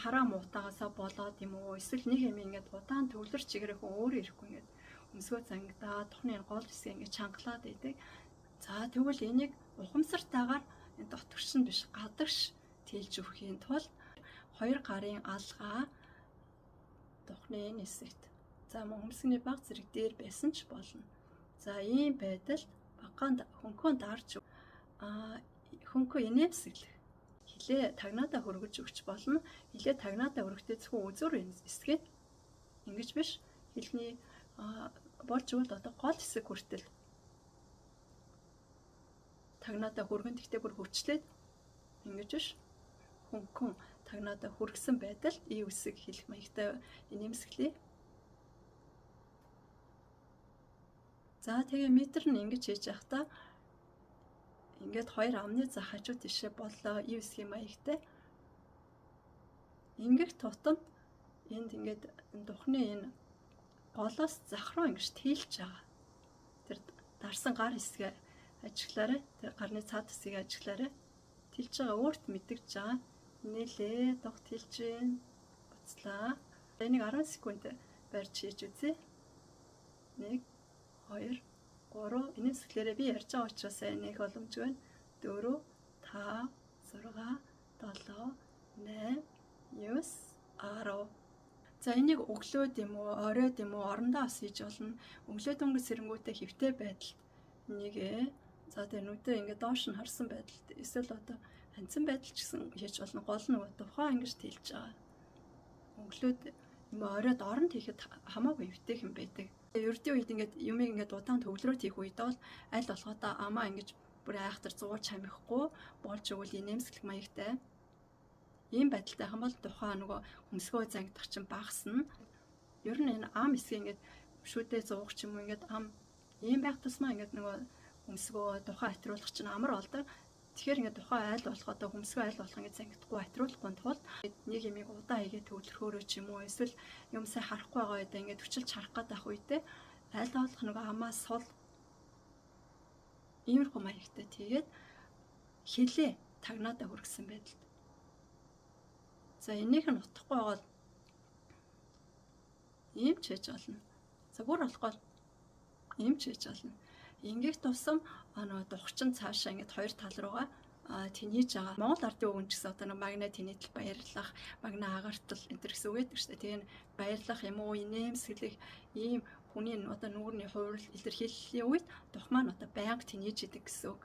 хараа муутагаасаа болоод юм уу эсвэл нэг юм ингээд удаан төвлөрч чигээрээ хүн өөрөө ирэхгүй ингээд өмсгөө зангидаа тухны гол хэсгээ ингээд чангалаад байдаг. За тэгвэл энийг ухамсартайгаар дотгош нь биш гадагш тэлж өгөхийн тулд хоёр гарын алгаа тухны энэ хэсэгт за өмсгний баг зэрэг дээр байсан ч болно. За ийм байдалд багаан хөнхөө дарж хөнхөө инээмсэглэх хилээ тагнаадаа хөргөж өгч болно. Хилээ тагнаадаа хөргөхдөө зөвхөн үзүүр эсгээд ингэж биш хилний болж өгвөл одоо гол хэсэг хүртэл тагнаадаа хөргөн тэгтээ бүр хөвчлээд ингэж биш хөнхөн тагнаадаа хөргсөн байдалд ий үсэг хэлэх маягтай инээмсэглэе. За тэгээ метр нь ингэж хийж явахдаа ингээд хоёр амны зах хажуу тишээ боллоо ий үсгийн маягтай. Ингээд тутамд энд ингээд тухны энэ голоос зах руу ингэж тэлж байгаа. Тэр дарсан гар хэсгээ ажиглаарай. Тэр гарны цаад хэсгийг ажиглаарай. Тэлж байгаа өөрт мэдгэж байгаа. Нээлээ дох тэлж гин буцлаа. Энийг 10 секунд барьж хийж үзье. 1 2 3 инээмсэглээрээ би ярьж байгаа учраас энийг боломжгүй 4 5 6 7 8 9 10. За энийг өглөөд юм уу, оройд юм уу, орондоо бас хийж болно. Өглөөд өнгөс сэрэнгүүтээ хэвтэй байдалд нэгэ. За тэгээ нүдээ ингээд доош нь харсан байдалд эсвэл одоо хандсан байдал ч гэсэн хийж болно. Гол нь тухайн ингэж тэлж байгаа. Өглөөд юм уу, оройд оронд хийхэд хамаагүй хэвтэй юм байдаг. Ердийн үед ингээд юмыг ингээд удаан төвлөрөөд хийх үед бол аль болохотой амаа ингэж бүр айхтар зууж хамихгүй болж өгвөл инээмсэглэх маягтай. Ийм байдалтай хам бол тухайн нөгөө хөмсгөө зангидах чинь багасна. Ер нь энэ ам хэсгийг ингээд шүдээ зуух ч юм уу ингээд ам ийм байх тусмаа ингээд нөгөө хөмсгөө тухайн атруулах чинь амар болдог. Тэгэхээр ингээд тухайн айл болохотой хөмсгөө айл болох ингээд зангидахгүй атруулахгүй тулд нэг юмыг удаан хийгээ төвлөрөхөөрөө ч юм уу эсвэл юм сайн харахгүй байгаа үедээ ингээд өчилж харах гэдэг үедээ айл болох нөгөө амаа сул иймэрхүү маягтай тэгээд хилээ тагнаадаа хөргсөн байдалд. За энийг нь утахгүй байгаа ийм ч хийж болно. За бүр болохгүй ийм ч хийж болно. Ингийг тусам нөгөө духчин цаашаа ингээд хоёр тал руугаа тэнийж байгаа. Монгол ардын өвгөн ч гэсэн одоо нэг магнит тэнийтэл баярлах, магна агартал энэ төр гэсэн үг гэдэг шүү дээ. Тэгээ баярлах юм уу, инээмсэглэх ийм хүний одоо нүүрний хуурал илэрхийллийн үед дух маань одоо байнга тэнийж идэг гэсэн үг.